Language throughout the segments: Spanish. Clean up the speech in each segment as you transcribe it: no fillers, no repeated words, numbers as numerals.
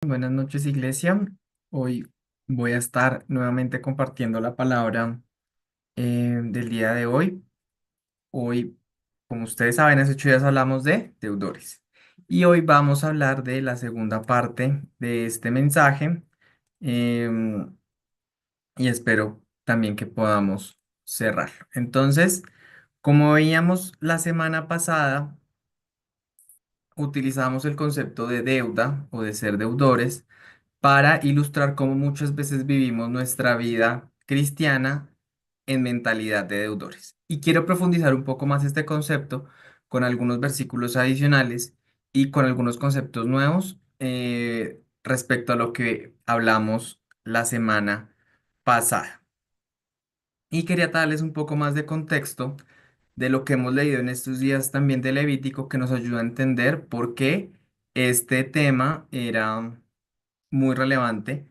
Buenas noches, Iglesia. Hoy voy a estar nuevamente compartiendo la palabra del día de hoy. Hoy, como ustedes saben, hace 8 días hablamos de deudores. Y hoy vamos a hablar de la segunda parte de este mensaje. em, y espero también que podamos cerrarlo. Entonces, como veíamos la semana pasada, utilizamos el concepto de deuda o de ser deudores para ilustrar cómo muchas veces vivimos nuestra vida cristiana en mentalidad de deudores. Y quiero profundizar un poco más este concepto con algunos versículos adicionales y con algunos conceptos nuevos respecto a lo que hablamos la semana pasada. Y quería darles un poco más de contexto de lo que hemos leído en estos días también de Levítico que nos ayuda a entender por qué este tema era muy relevante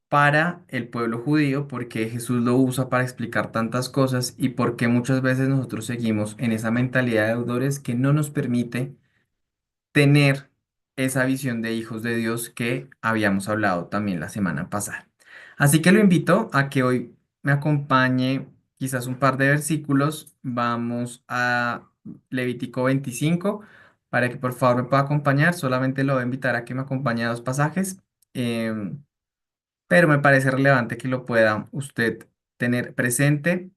para el pueblo judío, porque Jesús lo usa para explicar tantas cosas y porque muchas veces nosotros seguimos en esa mentalidad de deudores que no nos permite tener esa visión de hijos de Dios que habíamos hablado también la semana pasada. Así que lo invito a que hoy me acompañe quizás un par de versículos. Vamos a Levítico 25 para que por favor me pueda acompañar. Solamente lo voy a invitar a que me acompañe a dos pasajes. em, pero me parece relevante que lo pueda usted tener presente.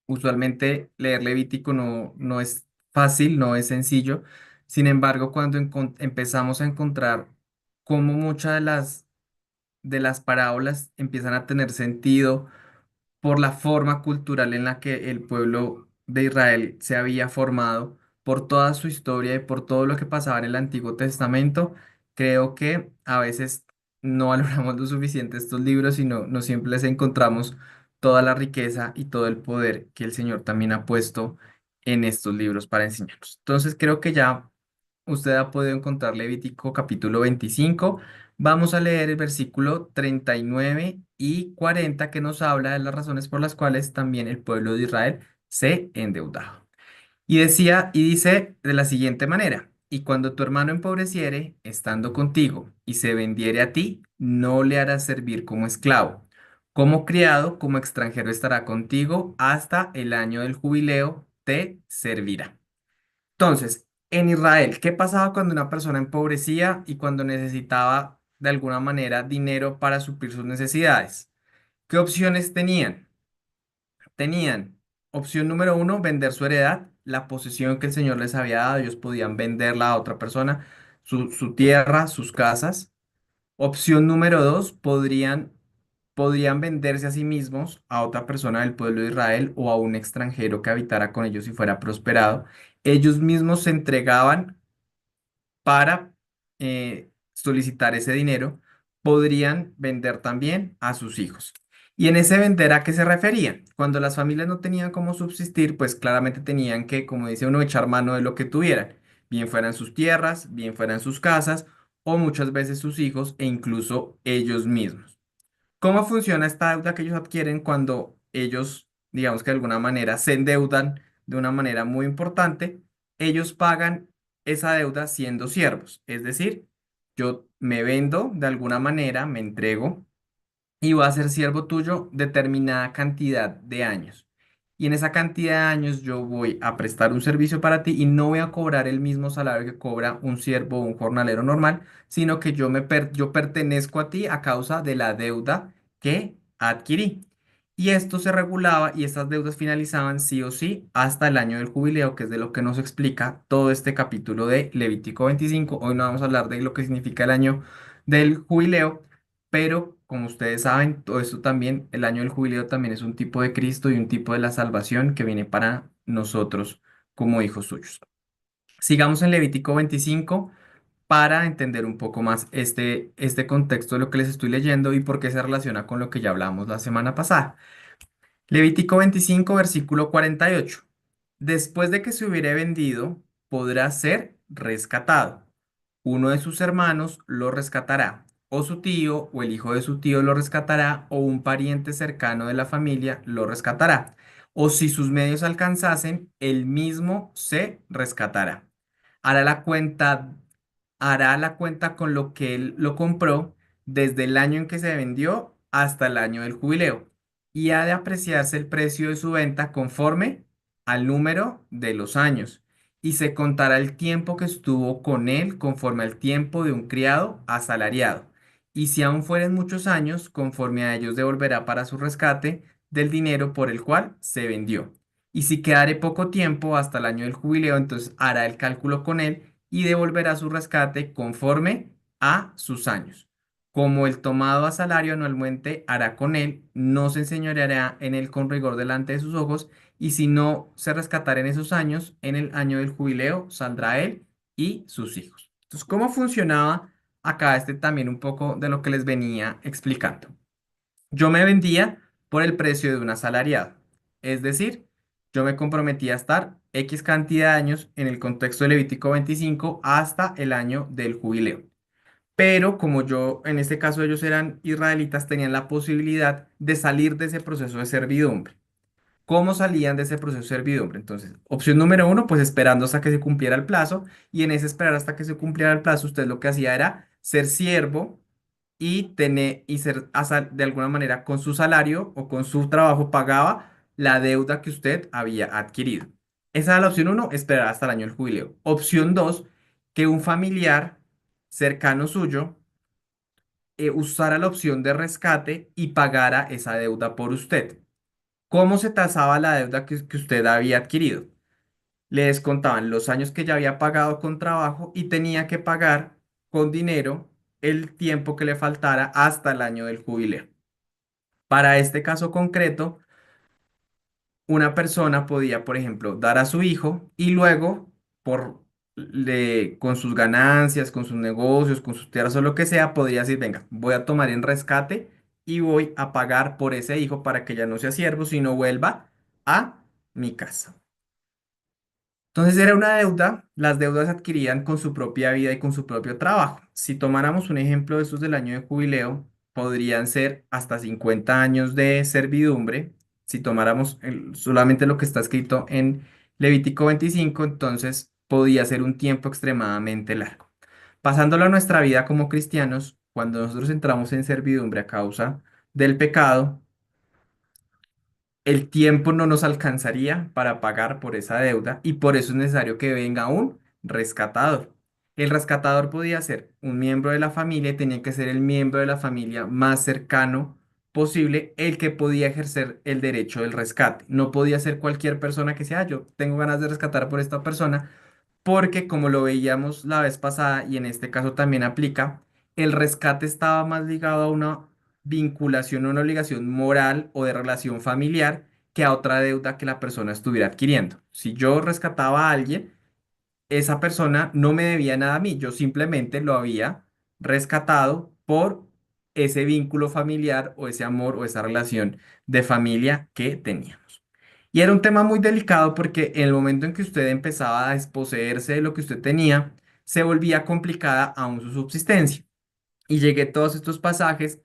Usualmente leer Levítico no es fácil, no es sencillo. Sin embargo, cuando empezamos a encontrar cómo muchas de las parábolas empiezan a tener sentido por la forma cultural en la que el pueblo de Israel se había formado, por toda su historia y por todo lo que pasaba en el Antiguo Testamento, creo que a veces no valoramos lo suficiente estos libros y no siempre les encontramos toda la riqueza y todo el poder que el Señor también ha puesto en estos libros para enseñarnos. Entonces creo que ya usted ha podido encontrar Levítico capítulo 25. Vamos a leer el versículo 39 y 40 que nos habla de las razones por las cuales también el pueblo de Israel se endeudaba. Y dice de la siguiente manera, y cuando tu hermano empobreciere, estando contigo, y se vendiere a ti, no le harás servir como esclavo. Como criado, como extranjero estará contigo, hasta el año del jubileo te servirá. Entonces, en Israel, ¿qué pasaba cuando una persona empobrecía y cuando necesitaba de alguna manera dinero para suplir sus necesidades? ¿Qué opciones tenían? Tenían opción número uno, vender su heredad, la posesión que el Señor les había dado. Ellos podían venderla a otra persona, su tierra, sus casas. Opción número dos, podrían venderse a sí mismos a otra persona del pueblo de Israel o a un extranjero que habitara con ellos y fuera prosperado. Ellos mismos se entregaban para solicitar ese dinero, podrían vender también a sus hijos. ¿Y en ese vender a qué se referían? Cuando las familias no tenían cómo subsistir, pues claramente tenían que, como dice uno, echar mano de lo que tuvieran, bien fueran sus tierras, bien fueran sus casas o muchas veces sus hijos e incluso ellos mismos. ¿Cómo funciona esta deuda que ellos adquieren cuando ellos, digamos que de alguna manera, se endeudan de una manera muy importante? Ellos pagan esa deuda siendo siervos, es decir, yo me vendo de alguna manera, me entrego y va a ser siervo tuyo determinada cantidad de años. Y en esa cantidad de años yo voy a prestar un servicio para ti y no voy a cobrar el mismo salario que cobra un siervo o un jornalero normal, sino que yo pertenezco a ti a causa de la deuda que adquirí. Y esto se regulaba y estas deudas finalizaban sí o sí hasta el año del jubileo, que es de lo que nos explica todo este capítulo de Levítico 25. Hoy no vamos a hablar de lo que significa el año del jubileo, pero como ustedes saben, todo esto también, el año del jubileo también es un tipo de Cristo y un tipo de la salvación que viene para nosotros como hijos suyos. Sigamos en Levítico 25 para entender un poco más este contexto de lo que les estoy leyendo y por qué se relaciona con lo que ya hablamos la semana pasada. Levítico 25, versículo 48. Después de que se hubiere vendido, podrá ser rescatado. Uno de sus hermanos lo rescatará, o su tío, o el hijo de su tío lo rescatará, o un pariente cercano de la familia lo rescatará. O si sus medios alcanzasen, él mismo se rescatará. Hará la cuenta hará la cuenta con lo que él lo compró desde el año en que se vendió hasta el año del jubileo y ha de apreciarse el precio de su venta conforme al número de los años y se contará el tiempo que estuvo con él conforme al tiempo de un criado asalariado. Y si aún fueren muchos años, conforme a ellos devolverá para su rescate del dinero por el cual se vendió. Y si quedare poco tiempo hasta el año del jubileo, entonces hará el cálculo con él y devolverá su rescate conforme a sus años. Como el tomado a salario anualmente hará con él, no se enseñoreará en él con rigor delante de sus ojos, y si no se rescatará en esos años, en el año del jubileo saldrá él y sus hijos. Entonces, ¿cómo funcionaba acá también un poco de lo que les venía explicando? Yo me vendía por el precio de un asalariado, es decir, yo me comprometía a estar X cantidad de años en el contexto de Levítico 25 hasta el año del jubileo. Pero como yo, en este caso ellos eran israelitas, tenían la posibilidad de salir de ese proceso de servidumbre. ¿Cómo salían de ese proceso de servidumbre? Entonces, opción número uno, pues esperando hasta que se cumpliera el plazo. Y en ese esperar hasta que se cumpliera el plazo, usted lo que hacía era ser siervo y tener y ser de alguna manera con su salario o con su trabajo pagaba la deuda que usted había adquirido. Esa era la opción uno, esperar hasta el año del jubileo. Opción dos, que un familiar cercano suyo usara la opción de rescate y pagara esa deuda por usted. ¿Cómo se tasaba la deuda que usted había adquirido? Le descontaban los años que ya había pagado con trabajo y tenía que pagar con dinero el tiempo que le faltara hasta el año del jubileo. Para este caso concreto, una persona podía, por ejemplo, dar a su hijo y luego, con sus ganancias, con sus negocios, con sus tierras o lo que sea, podría decir, venga, voy a tomar en rescate y voy a pagar por ese hijo para que ya no sea siervo, sino vuelva a mi casa. Entonces era una deuda, las deudas se adquirían con su propia vida y con su propio trabajo. Si tomáramos un ejemplo de estos del año de jubileo, podrían ser hasta 50 años de servidumbre. Si tomáramos solamente lo que está escrito en Levítico 25, entonces podía ser un tiempo extremadamente largo. Pasándolo a nuestra vida como cristianos, cuando nosotros entramos en servidumbre a causa del pecado, el tiempo no nos alcanzaría para pagar por esa deuda y por eso es necesario que venga un rescatador. El rescatador podía ser un miembro de la familia y tenía que ser el miembro de la familia más cercano posible, el que podía ejercer el derecho del rescate. No podía ser cualquier persona que sea, yo tengo ganas de rescatar por esta persona, porque como lo veíamos la vez pasada y en este caso también aplica, el rescate estaba más ligado a una vinculación o una obligación moral o de relación familiar que a otra deuda que la persona estuviera adquiriendo. Si yo rescataba a alguien, esa persona no me debía nada a mí, yo simplemente lo había rescatado por ese vínculo familiar o ese amor o esa relación de familia que teníamos. Y era un tema muy delicado porque en el momento en que usted empezaba a desposeerse de lo que usted tenía, se volvía complicada aún su subsistencia. Y llegué a todos estos pasajes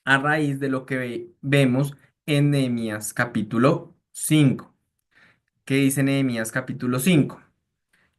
a raíz de lo que vemos en Nehemías capítulo 5. ¿Qué dice Nehemías capítulo 5?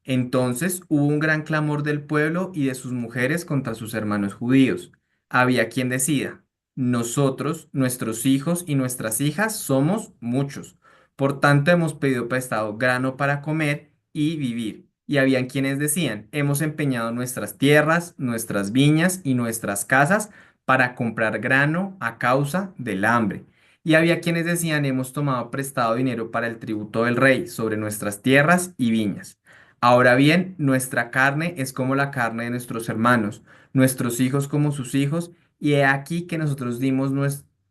Entonces hubo un gran clamor del pueblo y de sus mujeres contra sus hermanos judíos. Había quien decía, nosotros, nuestros hijos y nuestras hijas somos muchos. Por tanto hemos pedido prestado grano para comer y vivir. Y habían quienes decían, hemos empeñado nuestras tierras, nuestras viñas y nuestras casas para comprar grano a causa del hambre. Y había quienes decían, hemos tomado prestado dinero para el tributo del rey sobre nuestras tierras y viñas. Ahora bien, nuestra carne es como la carne de nuestros hermanos, nuestros hijos como sus hijos, y he aquí que nosotros dimos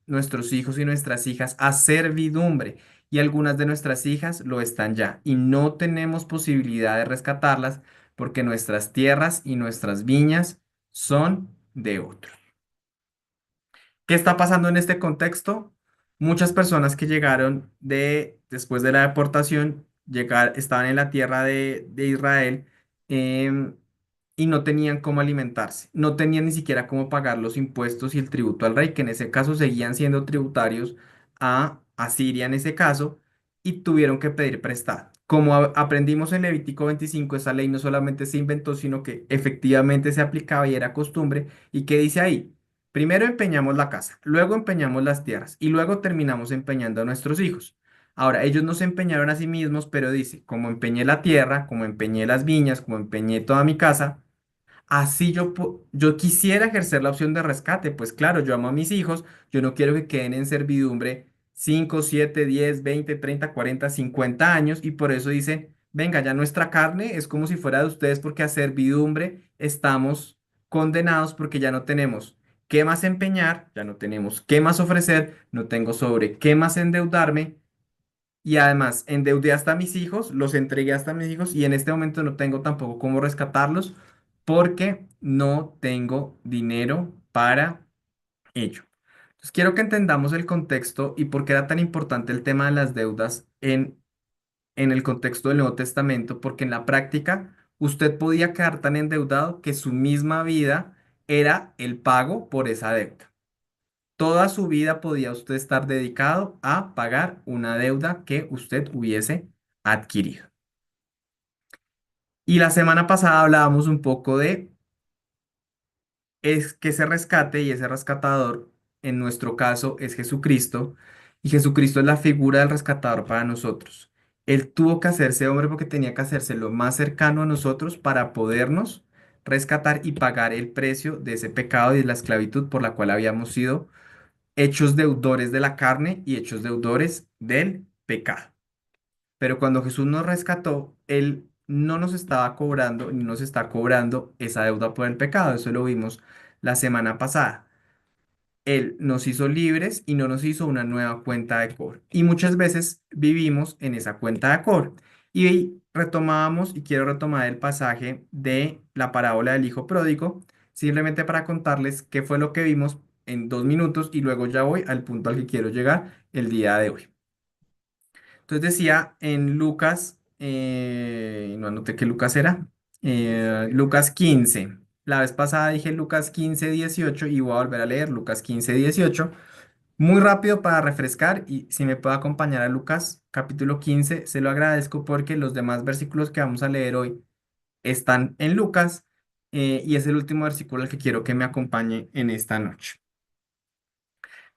nuestros hijos y nuestras hijas a servidumbre, y algunas de nuestras hijas lo están ya, y no tenemos posibilidad de rescatarlas porque nuestras tierras y nuestras viñas son de otros. ¿Qué está pasando en este contexto? Muchas personas que llegaron después de la deportación, estaban en la tierra de Israel em, y no tenían cómo alimentarse, no tenían ni siquiera cómo pagar los impuestos y el tributo al rey, que en ese caso seguían siendo tributarios a Asiria en ese caso, y tuvieron que pedir prestado. Como aprendimos en Levítico 25, esa ley no solamente se inventó, sino que efectivamente se aplicaba y era costumbre. ¿Y qué dice ahí? Primero empeñamos la casa, luego empeñamos las tierras y luego terminamos empeñando a nuestros hijos. Ahora, ellos no se empeñaron a sí mismos, pero dice, como empeñé la tierra, como empeñé las viñas, como empeñé toda mi casa, así yo quisiera ejercer la opción de rescate, pues claro, yo amo a mis hijos, yo no quiero que queden en servidumbre 5, 7, 10, 20, 30, 40, 50 años y por eso dicen, venga, ya nuestra carne es como si fuera de ustedes porque a servidumbre estamos condenados porque ya no tenemos qué más empeñar, ya no tenemos qué más ofrecer, no tengo sobre qué más endeudarme y además, endeudé hasta a mis hijos, los entregué hasta a mis hijos y en este momento no tengo tampoco cómo rescatarlos porque no tengo dinero para ello. Entonces, quiero que entendamos el contexto y por qué era tan importante el tema de las deudas en el contexto del Nuevo Testamento, porque en la práctica usted podía quedar tan endeudado que su misma vida era el pago por esa deuda. Toda su vida podía usted estar dedicado a pagar una deuda que usted hubiese adquirido. Y la semana pasada hablábamos un poco de es que ese rescate y ese rescatador, en nuestro caso, es Jesucristo, y Jesucristo es la figura del rescatador para nosotros. Él tuvo que hacerse hombre porque tenía que hacerse lo más cercano a nosotros para podernos rescatar y pagar el precio de ese pecado y de la esclavitud por la cual habíamos sido hechos deudores de la carne y hechos deudores del pecado. Pero cuando Jesús nos rescató, Él no nos estaba cobrando ni nos está cobrando esa deuda por el pecado. Eso lo vimos la semana pasada. Él nos hizo libres y no nos hizo una nueva cuenta de cobro. Y muchas veces vivimos en esa cuenta de cobro. Y retomábamos, y quiero retomar el pasaje de la parábola del hijo pródigo, simplemente para contarles qué fue lo que vimos en 2 minutos y luego ya voy al punto al que quiero llegar el día de hoy. Entonces decía en Lucas, no anoté qué Lucas era, Lucas 15. La vez pasada dije Lucas 15 18 y voy a volver a leer Lucas 15 18 muy rápido para refrescar y si me puede acompañar a Lucas capítulo 15 se lo agradezco porque los demás versículos que vamos a leer hoy están en Lucas y es el último versículo al que quiero que me acompañe en esta noche.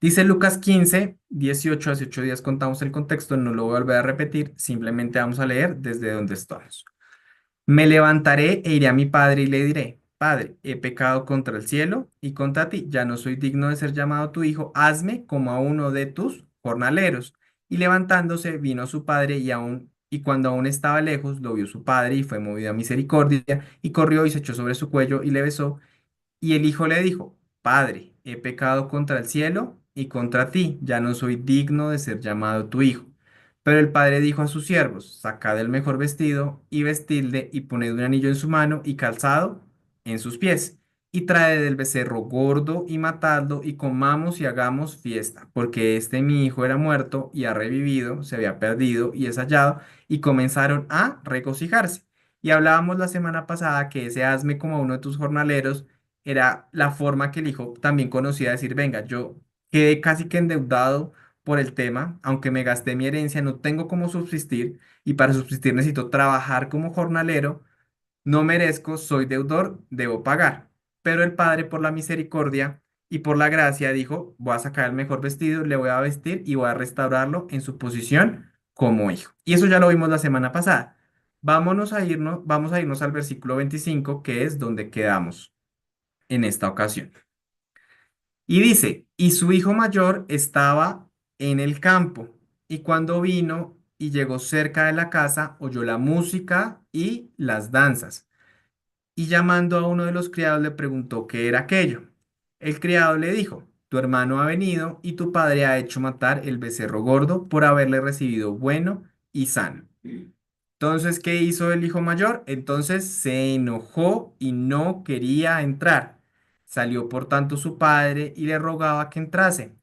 Dice Lucas 15, 18, hace 8 días contamos el contexto, no lo voy a volver a repetir, simplemente vamos a leer desde donde estamos. Me levantaré e iré a mi padre y le diré, Padre, he pecado contra el cielo y contra ti, ya no soy digno de ser llamado tu hijo, hazme como a uno de tus jornaleros. Y levantándose vino a su padre y cuando aún estaba lejos, lo vio su padre y fue movido a misericordia y corrió y se echó sobre su cuello y le besó. Y el hijo le dijo, Padre, he pecado contra el cielo y contra ti, ya no soy digno de ser llamado tu hijo. Pero el padre dijo a sus siervos, sacad el mejor vestido y vestidle y poned un anillo en su mano y calzado en sus pies. Y traed el becerro gordo y matadlo y comamos y hagamos fiesta, porque este mi hijo era muerto y ha revivido, se había perdido y es hallado, y comenzaron a regocijarse. Y hablábamos la semana pasada que ese hazme como uno de tus jornaleros era la forma que el hijo también conocía de decir, venga, yo quedé casi que endeudado por el tema, aunque me gasté mi herencia, no tengo cómo subsistir y para subsistir necesito trabajar como jornalero, no merezco, soy deudor, debo pagar. Pero el padre por la misericordia y por la gracia dijo, voy a sacar el mejor vestido, le voy a vestir y voy a restaurarlo en su posición como hijo. Y eso ya lo vimos la semana pasada. Vamos a irnos al versículo 25, que es donde quedamos en esta ocasión. Y dice, y su hijo mayor estaba en el campo, y cuando vino y llegó cerca de la casa, oyó la música y las danzas, y llamando a uno de los criados le preguntó qué era aquello. El criado le dijo, tu hermano ha venido y tu padre ha hecho matar el becerro gordo por haberle recibido bueno y sano. Entonces, ¿qué hizo el hijo mayor? Entonces se enojó y no quería entrar. Salió por tanto su padre y le rogaba que entrase.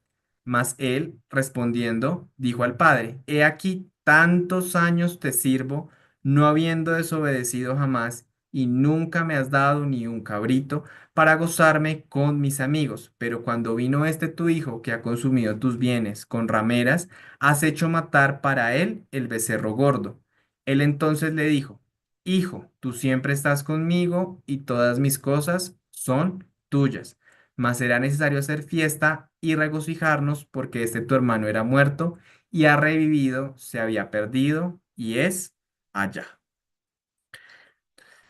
Mas él, respondiendo, dijo al padre, He aquí, tantos años te sirvo, no habiendo desobedecido jamás, y nunca me has dado ni un cabrito para gozarme con mis amigos. Pero cuando vino este tu hijo, que ha consumido tus bienes con rameras, has hecho matar para él el becerro gordo. Él entonces le dijo, Hijo, tú siempre estás conmigo y todas mis cosas son tuyas, mas será necesario hacer fiesta y regocijarnos porque este tu hermano era muerto y ha revivido, se había perdido y es allá.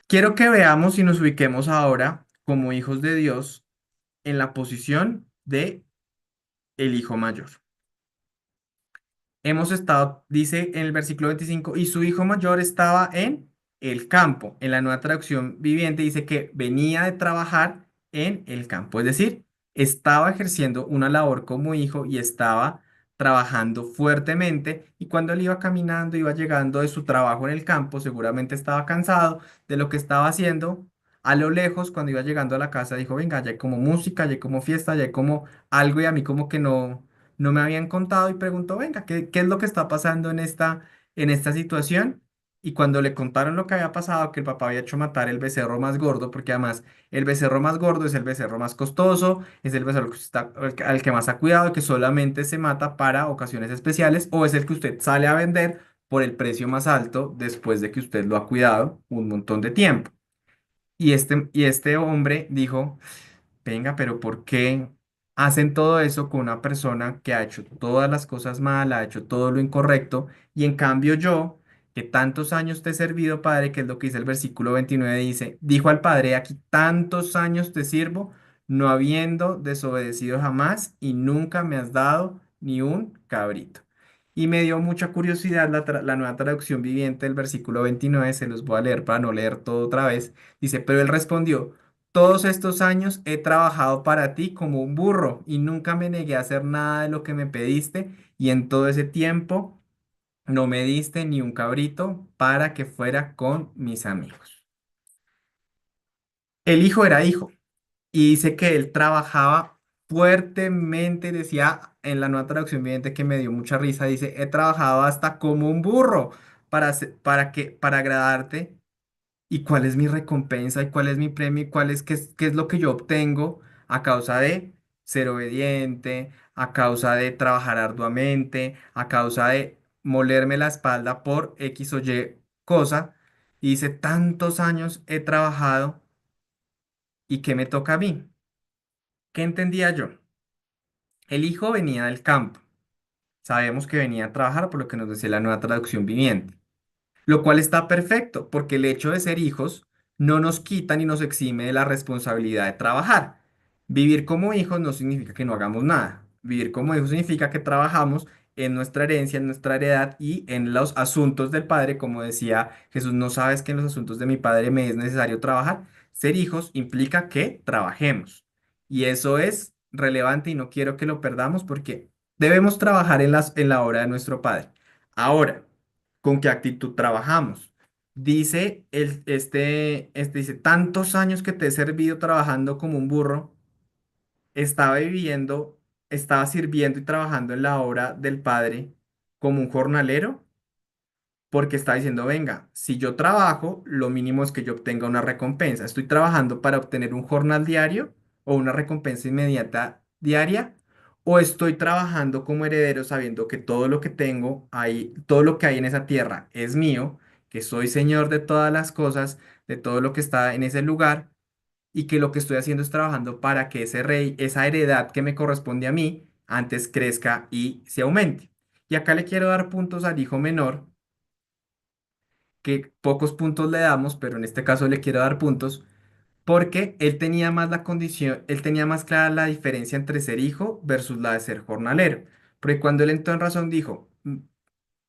Quiero que veamos y nos ubiquemos ahora como hijos de Dios en la posición de el hijo mayor. Hemos estado, dice en el versículo 25, y su hijo mayor estaba en el campo. En la nueva traducción viviente dice que venía de trabajar en el campo, es decir, estaba ejerciendo una labor como hijo y estaba trabajando fuertemente. Y cuando él iba caminando, iba llegando de su trabajo en el campo, seguramente estaba cansado de lo que estaba haciendo. A lo lejos, cuando iba llegando a la casa, dijo, venga, ya hay como música, ya hay como fiesta, ya hay como algo y a mí como que no me habían contado y preguntó, venga, ¿qué es lo que está pasando en esta situación? Y cuando le contaron lo que había pasado, que el papá había hecho matar el becerro más gordo, porque además el becerro más gordo es el becerro más costoso, es el becerro que al que más ha cuidado, que solamente se mata para ocasiones especiales, o es el que usted sale a vender por el precio más alto después de que usted lo ha cuidado un montón de tiempo. Y este hombre dijo, venga, pero ¿por qué hacen todo eso con una persona que ha hecho todas las cosas mal, ha hecho todo lo incorrecto? Y en cambio yo, que tantos años te he servido, Padre, que es lo que dice el versículo 29, dice, dijo al Padre, aquí tantos años te sirvo, no habiendo desobedecido jamás y nunca me has dado ni un cabrito. Y me dio mucha curiosidad la nueva traducción viviente del versículo 29, se los voy a leer para no leer todo otra vez. Dice, pero él respondió, todos estos años he trabajado para ti como un burro y nunca me negué a hacer nada de lo que me pediste y en todo ese tiempo no me diste ni un cabrito para que fuera con mis amigos. El hijo era hijo y dice que él trabajaba fuertemente, decía en la nueva traducción viviente que me dio mucha risa, dice, he trabajado hasta como un burro para agradarte. ¿Y cuál es mi recompensa? ¿Y cuál es mi premio? ¿Y qué es lo que yo obtengo a causa de ser obediente, a causa de trabajar arduamente, a causa de molerme la espalda por X o Y cosa? Y dice, tantos años he trabajado y ¿qué me toca a mí? ¿Qué entendía yo? El hijo venía del campo. Sabemos que venía a trabajar por lo que nos decía la nueva traducción viviente. Lo cual está perfecto, porque el hecho de ser hijos no nos quita ni nos exime de la responsabilidad de trabajar. Vivir como hijos no significa que no hagamos nada. Vivir como hijos significa que trabajamos en nuestra herencia, en nuestra heredad y en los asuntos del Padre. Como decía Jesús, no sabes que en los asuntos de mi Padre me es necesario trabajar. Ser hijos implica que trabajemos. Y eso es relevante y no quiero que lo perdamos porque debemos trabajar en la obra de nuestro Padre. Ahora, ¿con qué actitud trabajamos? Dice, dice, tantos años que te he servido trabajando como un burro, estaba viviendo, estaba sirviendo y trabajando en la obra del Padre como un jornalero porque está diciendo, venga, si yo trabajo, lo mínimo es que yo obtenga una recompensa. Estoy trabajando para obtener un jornal diario o una recompensa inmediata diaria, o estoy trabajando como heredero sabiendo que todo lo que tengo ahí, todo lo que hay en esa tierra es mío, que soy señor de todas las cosas, de todo lo que está en ese lugar, y que lo que estoy haciendo es trabajando para que ese rey, esa heredad que me corresponde a mí, antes crezca y se aumente. Y acá le quiero dar puntos al hijo menor que pocos puntos le damos, pero en este caso le quiero dar puntos, porque él tenía más la condición, él tenía más clara la diferencia entre ser hijo versus la de ser jornalero. Porque cuando él entró en razón dijo,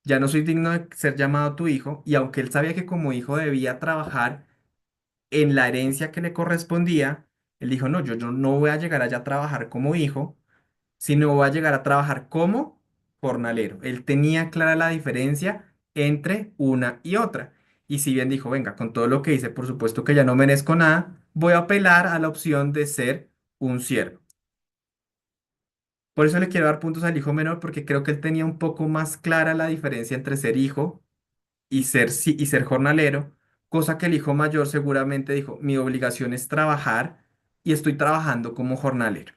ya no soy digno de ser llamado tu hijo", y aunque él sabía que como hijo debía trabajar en la herencia que le correspondía, él dijo, no, yo no voy a llegar allá a trabajar como hijo, sino va a llegar a trabajar como jornalero. Él tenía clara la diferencia entre una y otra. Y si bien dijo, venga, con todo lo que hice, por supuesto que ya no merezco nada, voy a apelar a la opción de ser un siervo. Por eso le quiero dar puntos al hijo menor, porque creo que él tenía un poco más clara la diferencia entre ser hijo y ser jornalero, cosa que el hijo mayor seguramente dijo, mi obligación es trabajar y estoy trabajando como jornalero.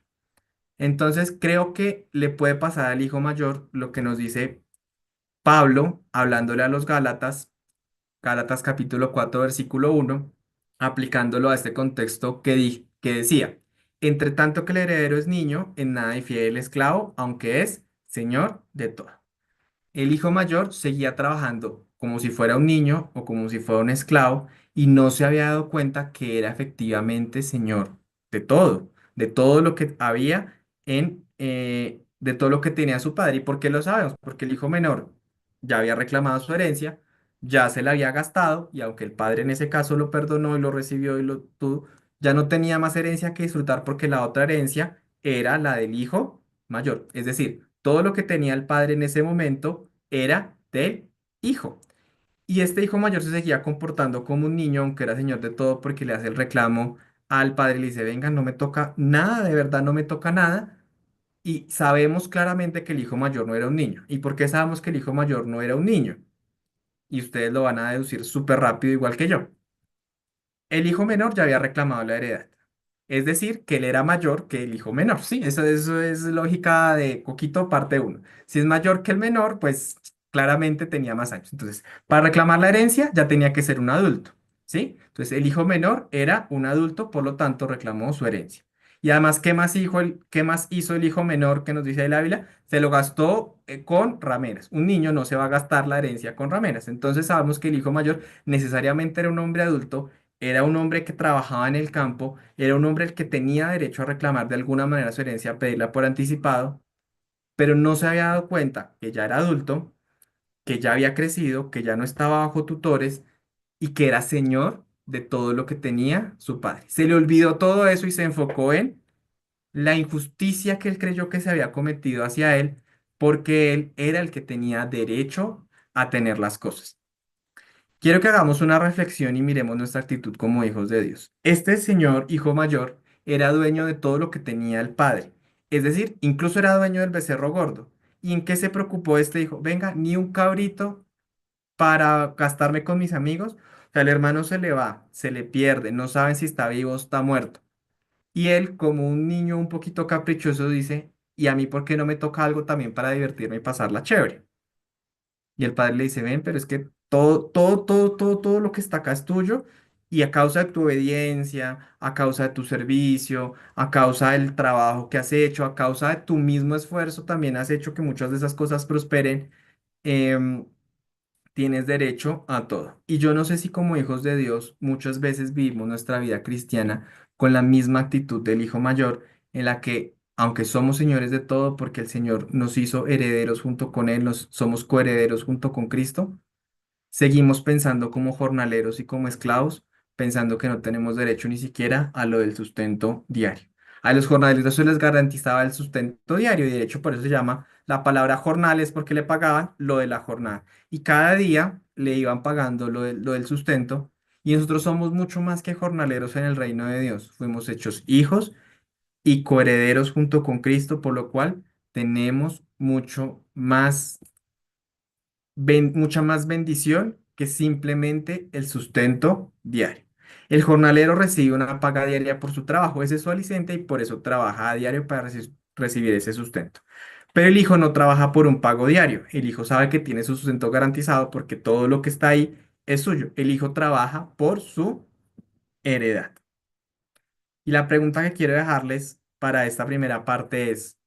Entonces creo que le puede pasar al hijo mayor lo que nos dice Pablo hablándole a los Gálatas Gálatas capítulo 4 versículo 1, aplicándolo a este contexto que decía, entre tanto que el heredero es niño, en nada difiere el esclavo, aunque es señor de todo. El hijo mayor seguía trabajando como si fuera un niño o como si fuera un esclavo y no se había dado cuenta que era efectivamente señor de todo lo que había de todo lo que tenía su padre. ¿Y por qué lo sabemos? Porque el hijo menor ya había reclamado su herencia, ya se la había gastado y aunque el padre en ese caso lo perdonó y lo recibió y lo tuvo, ya no tenía más herencia que disfrutar porque la otra herencia era la del hijo mayor. Es decir, todo lo que tenía el padre en ese momento era del hijo. Y este hijo mayor se seguía comportando como un niño, aunque era señor de todo, porque le hace el reclamo al padre y le dice, venga, no me toca nada, de verdad no me toca nada. Y sabemos claramente que el hijo mayor no era un niño. ¿Y por qué sabemos que el hijo mayor no era un niño? Y ustedes lo van a deducir súper rápido, igual que yo. El hijo menor ya había reclamado la heredad. Es decir, que él era mayor que el hijo menor. Sí, eso es lógica de Coquito parte uno. Si es mayor que el menor, pues claramente tenía más años. Entonces, para reclamar la herencia ya tenía que ser un adulto. ¿Sí? Entonces, el hijo menor era un adulto, por lo tanto, reclamó su herencia. Y además, qué más hizo el hijo menor que nos dice el Ávila? Se lo gastó con rameras. Un niño no se va a gastar la herencia con rameras. Entonces, sabemos que el hijo mayor necesariamente era un hombre adulto, era un hombre que trabajaba en el campo, era un hombre el que tenía derecho a reclamar de alguna manera su herencia, a pedirla por anticipado, pero no se había dado cuenta que ya era adulto, que ya había crecido, que ya no estaba bajo tutores y que era señor de todo lo que tenía su padre. Se le olvidó todo eso y se enfocó en la injusticia que él creyó que se había cometido hacia él, porque él era el que tenía derecho a tener las cosas. Quiero que hagamos una reflexión y miremos nuestra actitud como hijos de Dios. Este señor, hijo mayor, era dueño de todo lo que tenía el padre. Es decir, incluso era dueño del becerro gordo. ¿Y en qué se preocupó este hijo? Venga, ni un cabrito para gastarme con mis amigos. O sea, el hermano se le va, se le pierde, no saben si está vivo o está muerto. Y él, como un niño un poquito caprichoso, dice, ¿y a mí por qué no me toca algo también para divertirme y pasarla chévere? Y el padre le dice, ven, pero es que todo lo que está acá es tuyo y a causa de tu obediencia, a causa de tu servicio, a causa del trabajo que has hecho, a causa de tu mismo esfuerzo, también has hecho que muchas de esas cosas prosperen. em, Tienes derecho a todo. Y yo no sé si como hijos de Dios muchas veces vivimos nuestra vida cristiana con la misma actitud del hijo mayor, en la que, aunque somos señores de todo, porque el Señor nos hizo herederos junto con Él, nos somos coherederos junto con Cristo, seguimos pensando como jornaleros y como esclavos, pensando que no tenemos derecho ni siquiera a lo del sustento diario. A los jornaleros se les garantizaba el sustento diario y de hecho por eso se llama la palabra jornales porque le pagaban lo de la jornada. Y cada día le iban pagando lo del sustento y nosotros somos mucho más que jornaleros en el reino de Dios. Fuimos hechos hijos y coherederos junto con Cristo, por lo cual tenemos mucha más bendición que simplemente el sustento diario. El jornalero recibe una paga diaria por su trabajo, ese es su aliciente y por eso trabaja a diario para recibir ese sustento. Pero el hijo no trabaja por un pago diario, el hijo sabe que tiene su sustento garantizado porque todo lo que está ahí es suyo. El hijo trabaja por su heredad. Y la pregunta que quiero dejarles para esta primera parte es,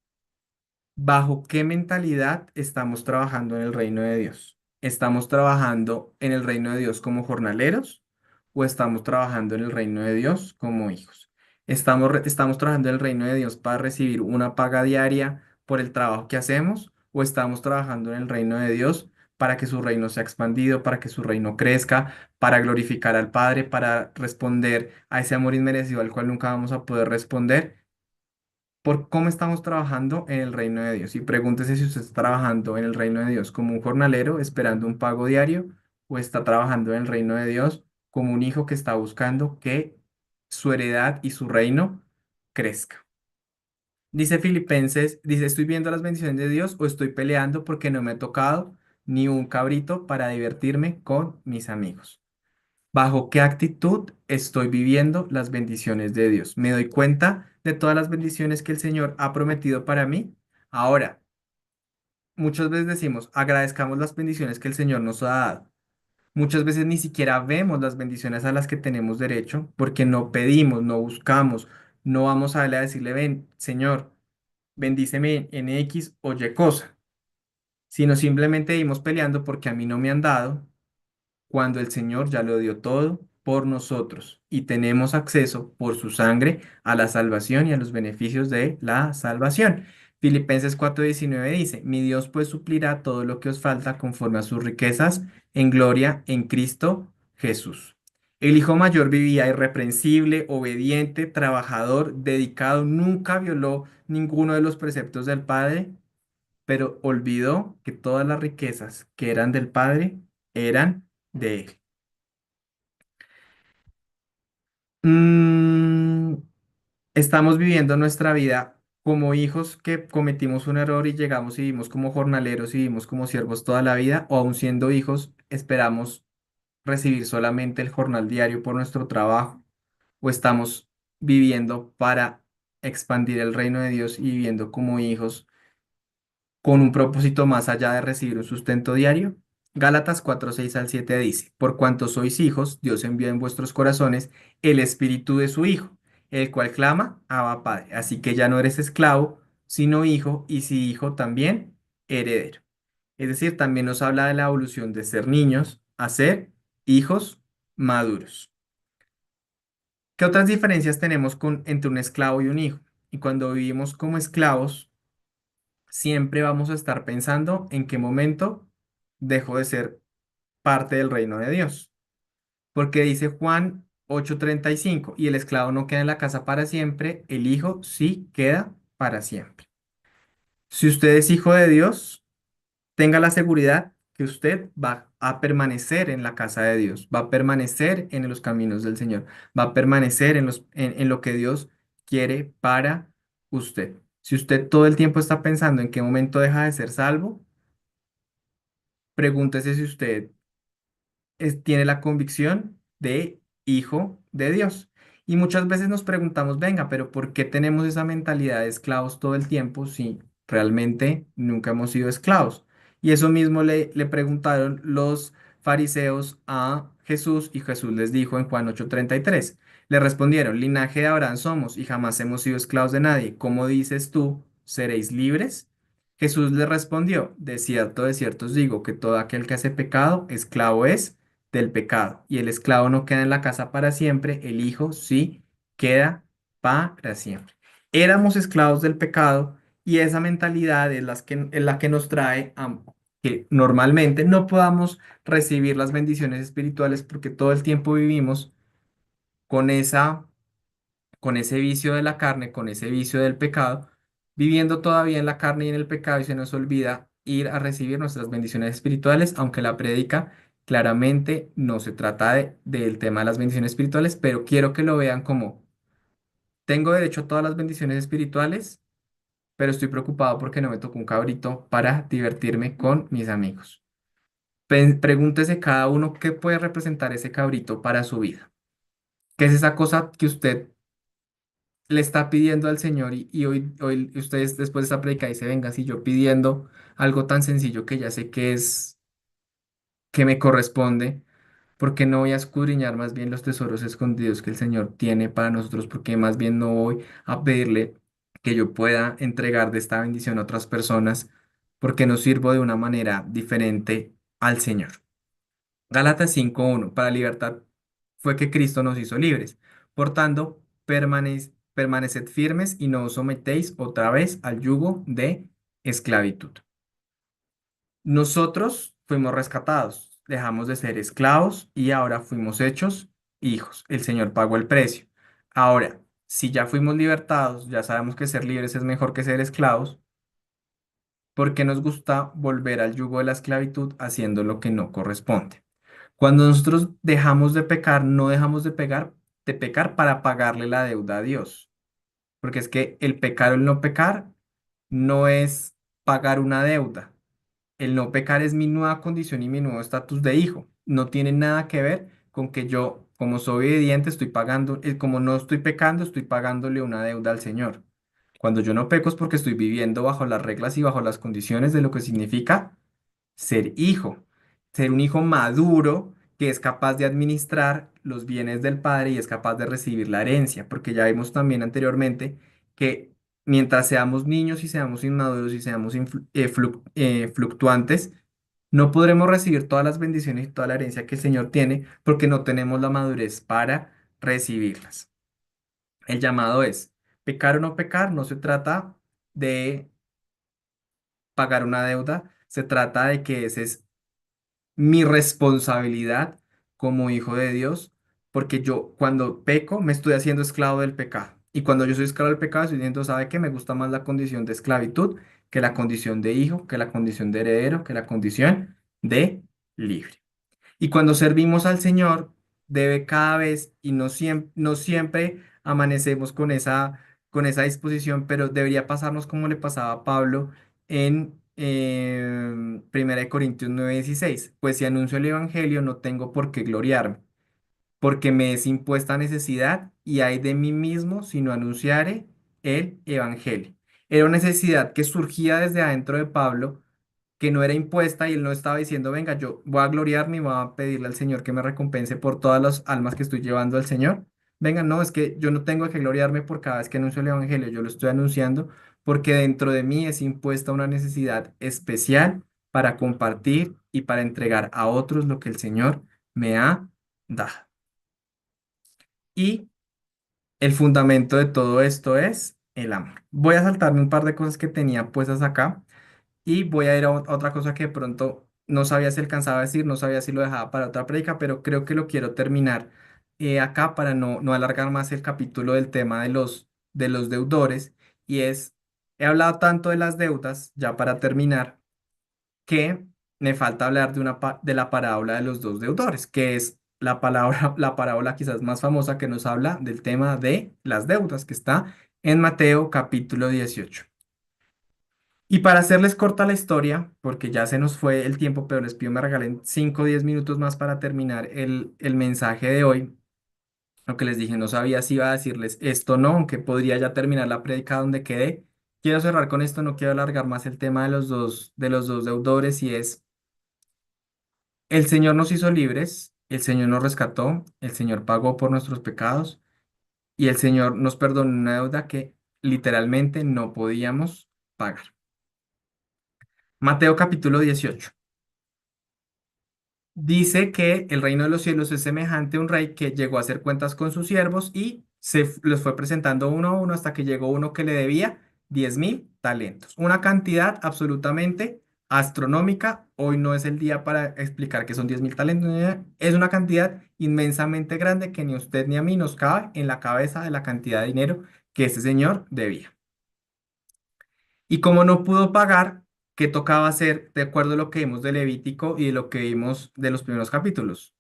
¿bajo qué mentalidad estamos trabajando en el reino de Dios? ¿Estamos trabajando en el reino de Dios como jornaleros o estamos trabajando en el reino de Dios como hijos? ¿Estamos trabajando en el reino de Dios para recibir una paga diaria por el trabajo que hacemos o estamos trabajando en el reino de Dios para que su reino sea expandido, para que su reino crezca, para glorificar al Padre, para responder a ese amor inmerecido al cual nunca vamos a poder responder? Por cómo estamos trabajando en el reino de Dios. Y pregúntese si usted está trabajando en el reino de Dios como un jornalero esperando un pago diario o está trabajando en el reino de Dios como un hijo que está buscando que su heredad y su reino crezca. Dice Filipenses, dice, ¿estoy viendo las bendiciones de Dios o estoy peleando porque no me ha tocado ni un cabrito para divertirme con mis amigos? ¿Bajo qué actitud estoy viviendo las bendiciones de Dios? ¿Me doy cuenta de todas las bendiciones que el Señor ha prometido para mí? Ahora, muchas veces decimos, agradezcamos las bendiciones que el Señor nos ha dado. Muchas veces ni siquiera vemos las bendiciones a las que tenemos derecho porque no pedimos, no buscamos, no vamos a él a decirle, ven, Señor, bendíceme en X o Y cosa, sino simplemente dimos peleando porque a mí no me han dado cuando el Señor ya lo dio todo por nosotros y tenemos acceso por su sangre a la salvación y a los beneficios de la salvación. Filipenses 4:19 dice, mi Dios pues suplirá todo lo que os falta conforme a sus riquezas en gloria en Cristo Jesús. El hijo mayor vivía irreprensible, obediente, trabajador, dedicado, nunca violó ninguno de los preceptos del padre, pero olvidó que todas las riquezas que eran del padre eran de él. Mm, estamos viviendo nuestra vida como hijos que cometimos un error y llegamos y vivimos como jornaleros y vivimos como siervos toda la vida, o aún siendo hijos, esperamos recibir solamente el jornal diario por nuestro trabajo, o estamos viviendo para expandir el reino de Dios y viviendo como hijos con un propósito más allá de recibir un sustento diario. Gálatas 4:6 al 7 dice, por cuanto sois hijos, Dios envió en vuestros corazones el espíritu de su Hijo, el cual clama, Abba Padre. Así que ya no eres esclavo, sino hijo, y si hijo también, heredero. Es decir, también nos habla de la evolución de ser niños a ser hijos maduros. ¿Qué otras diferencias tenemos entre un esclavo y un hijo? Y cuando vivimos como esclavos, siempre vamos a estar pensando en qué momento dejo de ser parte del reino de Dios. Porque dice Juan 8:35, y el esclavo no queda en la casa para siempre, el hijo sí queda para siempre. Si usted es hijo de Dios, tenga la seguridad que usted va a permanecer en la casa de Dios, va a permanecer en los caminos del Señor, va a permanecer en lo que Dios quiere para usted. Si usted todo el tiempo está pensando en qué momento deja de ser salvo, pregúntese si usted tiene la convicción de hijo de Dios. Y muchas veces nos preguntamos, venga, pero ¿por qué tenemos esa mentalidad de esclavos todo el tiempo si realmente nunca hemos sido esclavos? Y eso mismo le preguntaron los fariseos a Jesús y Jesús les dijo en Juan 8:33. Le respondieron, linaje de Abraham somos y jamás hemos sido esclavos de nadie. ¿Cómo dices tú, seréis libres? Jesús le respondió, de cierto os digo que todo aquel que hace pecado, esclavo es del pecado. Y el esclavo no queda en la casa para siempre, el hijo sí queda para siempre. Éramos esclavos del pecado y esa mentalidad es la que nos trae a que normalmente no podamos recibir las bendiciones espirituales porque todo el tiempo vivimos con con ese vicio de la carne, con ese vicio del pecado, viviendo todavía en la carne y en el pecado y se nos olvida ir a recibir nuestras bendiciones espirituales, aunque la prédica claramente no se trata del tema de las bendiciones espirituales, pero quiero que lo vean como, tengo derecho a todas las bendiciones espirituales, pero estoy preocupado porque no me tocó un cabrito para divertirme con mis amigos. Pregúntese cada uno qué puede representar ese cabrito para su vida. ¿Qué es esa cosa que usted le está pidiendo al Señor y hoy ustedes después de esta predica dice, venga, si yo pidiendo algo tan sencillo que ya sé que es, que me corresponde, porque no voy a escudriñar más bien los tesoros escondidos que el Señor tiene para nosotros, porque más bien no voy a pedirle que yo pueda entregar de esta bendición a otras personas, porque no sirvo de una manera diferente al Señor. Gálatas 5:1, para libertad fue que Cristo nos hizo libres. Por tanto, permaneced firmes y no os sometéis otra vez al yugo de esclavitud. Nosotros fuimos rescatados, dejamos de ser esclavos y ahora fuimos hechos hijos. El Señor pagó el precio. Ahora, si ya fuimos libertados, ya sabemos que ser libres es mejor que ser esclavos, ¿por qué nos gusta volver al yugo de la esclavitud haciendo lo que no corresponde? Cuando nosotros dejamos de pecar, no dejamos de pecar para pagarle la deuda a Dios. Porque es que el pecar o el no pecar no es pagar una deuda. El no pecar es mi nueva condición y mi nuevo estatus de hijo. No tiene nada que ver con que yo, como soy obediente, estoy pagando, como no estoy pecando, estoy pagándole una deuda al Señor. Cuando yo no peco es porque estoy viviendo bajo las reglas y bajo las condiciones de lo que significa ser hijo, ser un hijo maduro que es capaz de administrar los bienes del padre y es capaz de recibir la herencia, porque ya vimos también anteriormente que mientras seamos niños y seamos inmaduros y seamos fluctuantes, no podremos recibir todas las bendiciones y toda la herencia que el Señor tiene porque no tenemos la madurez para recibirlas. El llamado es pecar o no pecar, no se trata de pagar una deuda, se trata de que ese es mi responsabilidad como hijo de Dios, porque yo cuando peco me estoy haciendo esclavo del pecado. Y cuando yo soy esclavo del pecado, estoy diciendo, ¿sabe qué? Me gusta más la condición de esclavitud que la condición de hijo, que la condición de heredero, que la condición de libre. Y cuando servimos al Señor, debe cada vez, y no siempre amanecemos con esa disposición, pero debería pasarnos como le pasaba a Pablo en 1 Corintios 9:16. Pues si anuncio el Evangelio, no tengo por qué gloriarme, porque me es impuesta necesidad y hay de mí mismo si no anunciare el Evangelio. Era una necesidad que surgía desde adentro de Pablo, que no era impuesta, y él no estaba diciendo, venga, yo voy a gloriarme y voy a pedirle al Señor que me recompense por todas las almas que estoy llevando al Señor. Venga, no, es que yo no tengo que gloriarme por cada vez que anuncio el Evangelio, yo lo estoy anunciando porque dentro de mí es impuesta una necesidad especial para compartir y para entregar a otros lo que el Señor me ha dado. Y el fundamento de todo esto es el amor. Voy a saltarme un par de cosas que tenía puestas acá. Y voy a ir a otra cosa que de pronto no sabía si alcanzaba a decir, no sabía si lo dejaba para otra prédica, pero creo que lo quiero terminar acá para no alargar más el capítulo del tema de los deudores. Y es, he hablado tanto de las deudas, ya para terminar, que me falta hablar de, de la parábola de los dos deudores, que es la palabra, la parábola quizás más famosa que nos habla del tema de las deudas, que está en Mateo capítulo 18. Y para hacerles corta la historia, porque ya se nos fue el tiempo, pero les pido me regalen 5 o 10 minutos más para terminar el mensaje de hoy. Lo que les dije, no sabía si iba a decirles esto o no, aunque podría ya terminar la prédica donde quedé. Quiero cerrar con esto, no quiero alargar más el tema de los dos deudores, y es, el Señor nos hizo libres, el Señor nos rescató, el Señor pagó por nuestros pecados y el Señor nos perdonó una deuda que literalmente no podíamos pagar. Mateo capítulo 18. Dice que el reino de los cielos es semejante a un rey que llegó a hacer cuentas con sus siervos y los fue presentando uno a uno hasta que llegó uno que le debía 10.000 talentos. Una cantidad absolutamente astronómica. Hoy no es el día para explicar qué son 10.000 talentos. Es una cantidad inmensamente grande que ni a usted ni a mí nos cabe en la cabeza de la cantidad de dinero que ese señor debía. Y como no pudo pagar, ¿qué tocaba hacer de acuerdo a lo que vimos de Levítico y de lo que vimos de los primeros capítulos?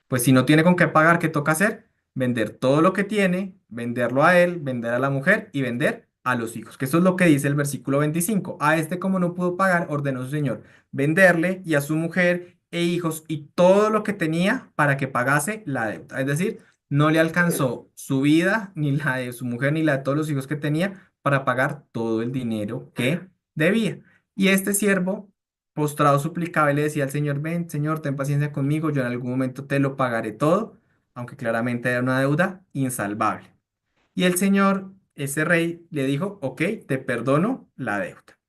Pues si no tiene con qué pagar, ¿qué toca hacer? Vender todo lo que tiene, venderlo a él, vender a la mujer y vender a los hijos. Que eso es lo que dice el versículo 25. A este, como no pudo pagar, ordenó su señor venderle y a su mujer e hijos y todo lo que tenía para que pagase la deuda. Es decir, no le alcanzó su vida, ni la de su mujer, ni la de todos los hijos que tenía para pagar todo el dinero que debía. Y este siervo postrado suplicaba y le decía al Señor, ven, Señor, ten paciencia conmigo, yo en algún momento te lo pagaré todo, aunque claramente era una deuda insalvable. Y el Señor, ese rey, le dijo, ok, te perdono la deuda.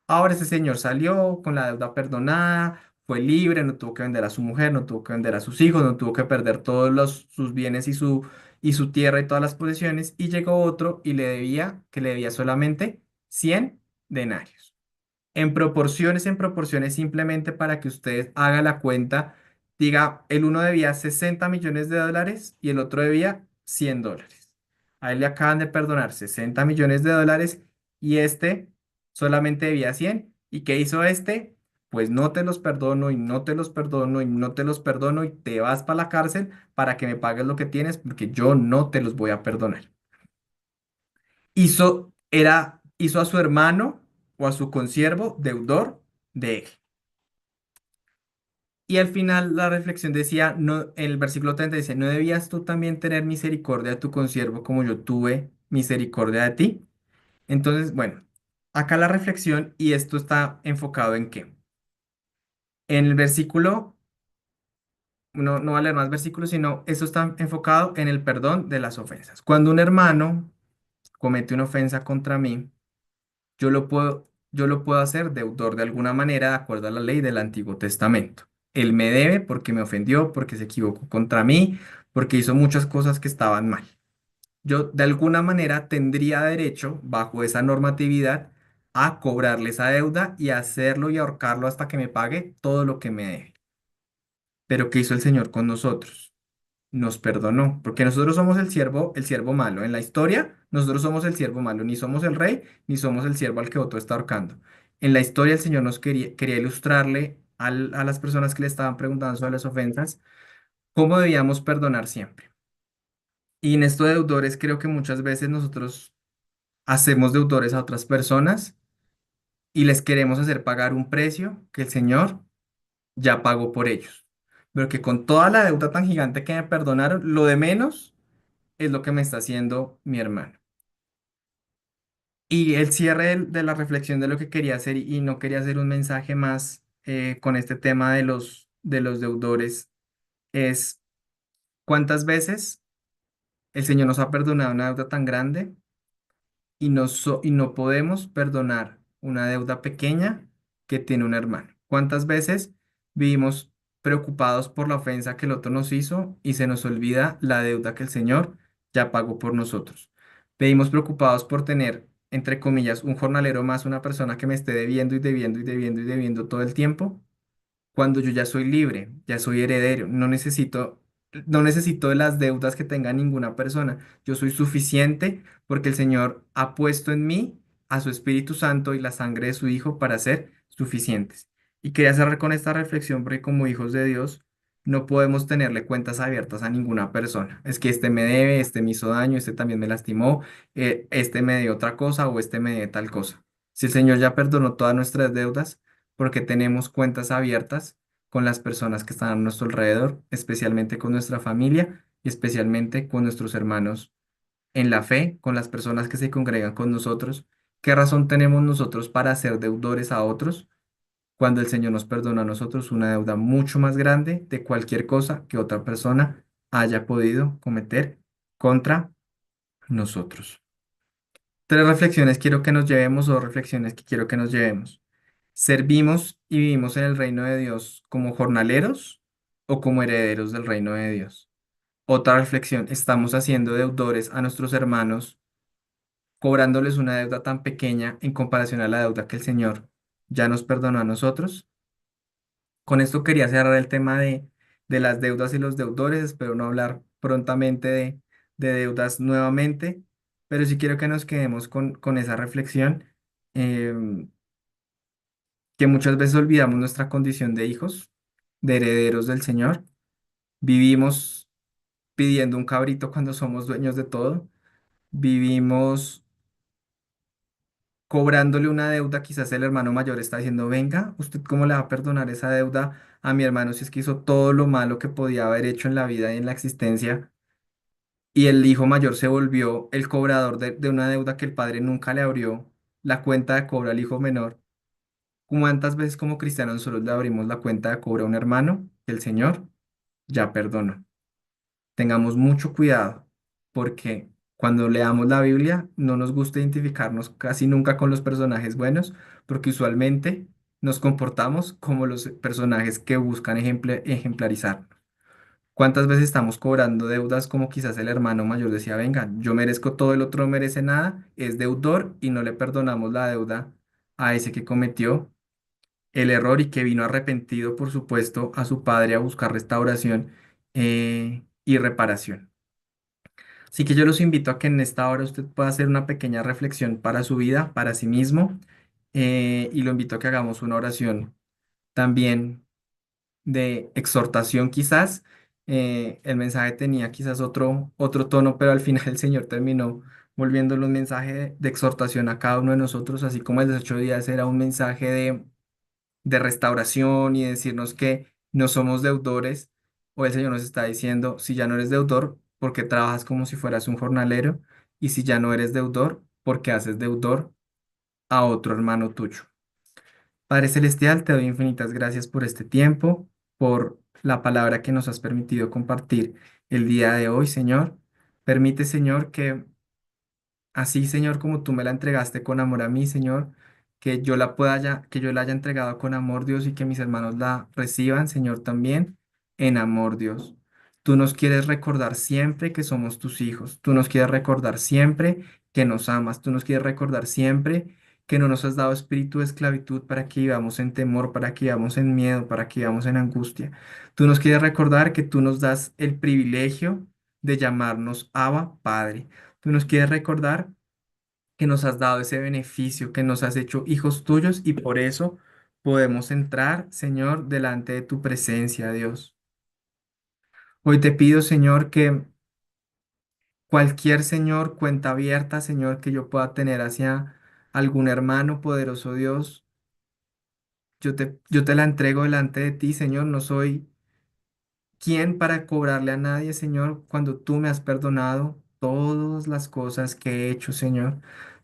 Ahora ese señor salió con la deuda perdonada, fue libre, no tuvo que vender a su mujer, no tuvo que vender a sus hijos, no tuvo que perder todos sus bienes y su tierra y todas las posesiones, y llegó otro y que le debía solamente 100 denarios. En proporciones, simplemente para que usted haga la cuenta, diga, el uno debía 60 millones de dólares y el otro debía $100. A él le acaban de perdonar 60 millones de dólares y este solamente debía 100. ¿Y qué hizo este? Pues no te los perdono y no te los perdono y no te los perdono y te vas para la cárcel para que me pagues lo que tienes porque yo no te los voy a perdonar. Hizo a su hermano o a su consiervo deudor de él. Y al final la reflexión decía, no, en el versículo 30 dice, ¿no debías tú también tener misericordia de tu consiervo como yo tuve misericordia de ti? Entonces, bueno, acá la reflexión, y esto está enfocado en qué. En el versículo no voy a leer más versículos, sino eso está enfocado en el perdón de las ofensas. Cuando un hermano comete una ofensa contra mí, yo lo puedo hacer deudor de alguna manera de acuerdo a la ley del Antiguo Testamento. Él me debe porque me ofendió, porque se equivocó contra mí, porque hizo muchas cosas que estaban mal. Yo de alguna manera tendría derecho, bajo esa normatividad, a cobrarle esa deuda y hacerlo y ahorcarlo hasta que me pague todo lo que me debe. Pero ¿qué hizo el Señor con nosotros? Nos perdonó, porque nosotros somos el siervo malo. En la historia, nosotros somos el siervo malo, ni somos el rey, ni somos el siervo al que otro está ahorcando. En la historia, el Señor nos quería ilustrarle a las personas que le estaban preguntando sobre las ofensas, cómo debíamos perdonar siempre. Y en esto de deudores, creo que muchas veces nosotros hacemos deudores a otras personas y les queremos hacer pagar un precio que el Señor ya pagó por ellos. Pero que con toda la deuda tan gigante que me perdonaron, lo de menos es lo que me está haciendo mi hermano. Y el cierre de la reflexión de lo que quería hacer y no quería hacer un mensaje más con este tema de los deudores es cuántas veces el Señor nos ha perdonado una deuda tan grande y no podemos perdonar una deuda pequeña que tiene un hermano. ¿Cuántas veces vivimos preocupados por la ofensa que el otro nos hizo y se nos olvida la deuda que el Señor ya pagó por nosotros? Vivimos preocupados por tener, entre comillas, un jornalero más, una persona que me esté debiendo y debiendo y debiendo y debiendo todo el tiempo cuando yo ya soy libre, ya soy heredero, no necesito de las deudas que tenga ninguna persona. Yo soy suficiente porque el Señor ha puesto en mí a su Espíritu Santo y la sangre de su Hijo para ser suficientes. Y quería cerrar con esta reflexión porque como hijos de Dios no podemos tenerle cuentas abiertas a ninguna persona. Es que este me debe, este me hizo daño, este también me lastimó, este me dio otra cosa o este me dio tal cosa. Si el Señor ya perdonó todas nuestras deudas, porque tenemos cuentas abiertas con las personas que están a nuestro alrededor, especialmente con nuestra familia y especialmente con nuestros hermanos en la fe, con las personas que se congregan con nosotros. ¿Qué razón tenemos nosotros para ser deudores a otros cuando el Señor nos perdona a nosotros una deuda mucho más grande de cualquier cosa que otra persona haya podido cometer contra nosotros? Tres reflexiones quiero que nos llevemos o dos reflexiones que quiero que nos llevemos. ¿Servimos y vivimos en el reino de Dios como jornaleros o como herederos del reino de Dios? Otra reflexión, ¿estamos haciendo deudores a nuestros hermanos, cobrándoles una deuda tan pequeña en comparación a la deuda que el Señor ya nos perdonó a nosotros? Con esto quería cerrar el tema de las deudas y los deudores. Espero no hablar prontamente de deudas nuevamente, pero sí quiero que nos quedemos con esa reflexión. em, que muchas veces olvidamos nuestra condición de hijos, de herederos del Señor. Vivimos pidiendo un cabrito cuando somos dueños de todo. Vivimos cobrándole una deuda. Quizás el hermano mayor está diciendo, venga, ¿usted cómo le va a perdonar esa deuda a mi hermano si es que hizo todo lo malo que podía haber hecho en la vida y en la existencia? Y el hijo mayor se volvió el cobrador de una deuda que el padre nunca le abrió la cuenta de cobro al hijo menor. ¿Cuántas veces como cristianos nosotros le abrimos la cuenta de cobro a un hermano que el Señor ya perdonó? Tengamos mucho cuidado porque cuando leamos la Biblia no nos gusta identificarnos casi nunca con los personajes buenos porque usualmente nos comportamos como los personajes que buscan ejemplarizar. ¿Cuántas veces estamos cobrando deudas como quizás el hermano mayor decía, venga, yo merezco todo, el otro no merece nada, es deudor y no le perdonamos la deuda a ese que cometió el error y que vino arrepentido, por supuesto, a su padre a buscar restauración y reparación? Así que yo los invito a que en esta hora usted pueda hacer una pequeña reflexión para su vida, para sí mismo, y lo invito a que hagamos una oración también de exhortación quizás. El mensaje tenía quizás otro tono, pero al final el Señor terminó volviéndolo un mensaje de exhortación a cada uno de nosotros, así como el de 8 días era un mensaje de restauración y decirnos que no somos deudores, o el Señor nos está diciendo, si ya no eres deudor, porque trabajas como si fueras un jornalero, y si ya no eres deudor, porque haces deudor a otro hermano tuyo. Padre Celestial, te doy infinitas gracias por este tiempo, por la palabra que nos has permitido compartir el día de hoy, Señor. Permite, Señor, que así, Señor, como tú me la entregaste con amor a mí, Señor, que yo la haya entregado con amor, Dios, y que mis hermanos la reciban, Señor, también en amor, Dios. Tú nos quieres recordar siempre que somos tus hijos. Tú nos quieres recordar siempre que nos amas. Tú nos quieres recordar siempre que no nos has dado espíritu de esclavitud para que vivamos en temor, para que vivamos en miedo, para que vivamos en angustia. Tú nos quieres recordar que tú nos das el privilegio de llamarnos Abba, Padre. Tú nos quieres recordar que nos has dado ese beneficio, que nos has hecho hijos tuyos y por eso podemos entrar, Señor, delante de tu presencia, Dios. Hoy te pido, Señor, que cualquier, Señor, cuenta abierta, Señor, que yo pueda tener hacia algún hermano poderoso, Dios, yo te la entrego delante de ti, Señor. No soy ¿quién para cobrarle a nadie, Señor, cuando tú me has perdonado todas las cosas que he hecho, Señor?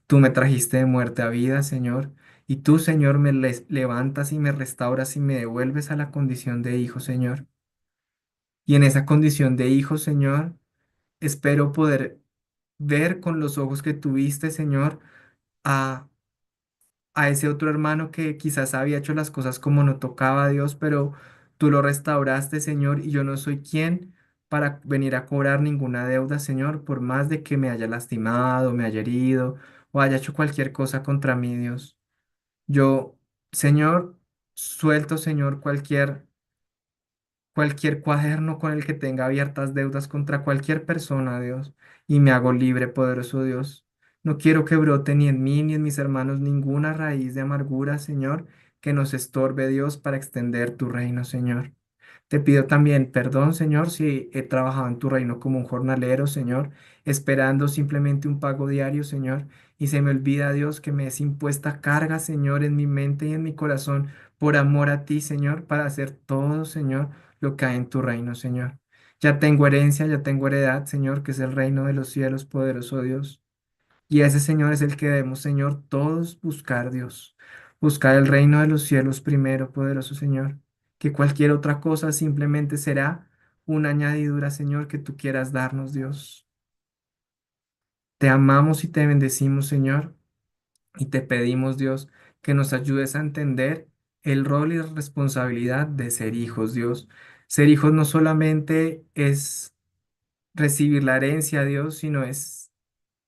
Tú me trajiste de muerte a vida, Señor, y tú, Señor, levantas y me restauras y me devuelves a la condición de hijo, Señor. Y en esa condición de hijo, Señor, espero poder ver con los ojos que tuviste, Señor, a ese otro hermano que quizás había hecho las cosas como no tocaba a Dios, pero tú lo restauraste, Señor, y yo no soy quien para venir a cobrar ninguna deuda, Señor, por más de que me haya lastimado, me haya herido o haya hecho cualquier cosa contra mí, Dios. Yo, Señor, suelto, Señor, cualquier cuaderno con el que tenga abiertas deudas contra cualquier persona, Dios, y me hago libre, poderoso Dios. No quiero que brote ni en mí ni en mis hermanos ninguna raíz de amargura, Señor, que nos estorbe, Dios, para extender tu reino, Señor. Te pido también perdón, Señor, si he trabajado en tu reino como un jornalero, Señor, esperando simplemente un pago diario, Señor, y se me olvida, Dios, que me es impuesta carga, Señor, en mi mente y en mi corazón, por amor a ti, Señor, para hacer todo, Señor, lo que hay en tu reino, Señor. Ya tengo herencia, ya tengo heredad, Señor, que es el reino de los cielos, poderoso Dios. Y ese Señor es el que debemos, Señor, todos buscar, Dios. Buscar el reino de los cielos primero, poderoso Señor. Que cualquier otra cosa simplemente será una añadidura, Señor, que tú quieras darnos, Dios. Te amamos y te bendecimos, Señor, y te pedimos, Dios, que nos ayudes a entender el rol y la responsabilidad de ser hijos, Dios. Ser hijos no solamente es recibir la herencia, Dios, sino es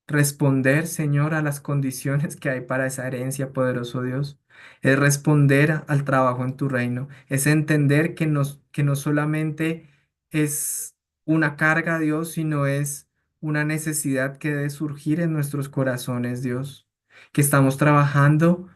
responder, Señor, a las condiciones que hay para esa herencia, poderoso Dios. Es responder al trabajo en tu reino. Es entender que no solamente es una carga, Dios, sino es una necesidad que debe surgir en nuestros corazones, Dios. Que estamos trabajando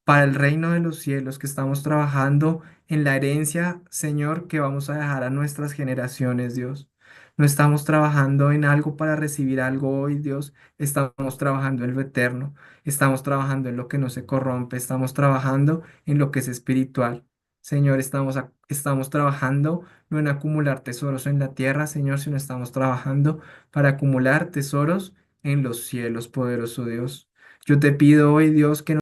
para el reino de los cielos, que estamos trabajando en la herencia, Señor, que vamos a dejar a nuestras generaciones, Dios. No estamos trabajando en algo para recibir algo hoy, Dios. Estamos trabajando en lo eterno. Estamos trabajando en lo que no se corrompe. Estamos trabajando en lo que es espiritual. Señor, estamos trabajando no en acumular tesoros en la tierra, Señor, sino estamos trabajando para acumular tesoros en los cielos, poderoso Dios. Yo te pido hoy, Dios, que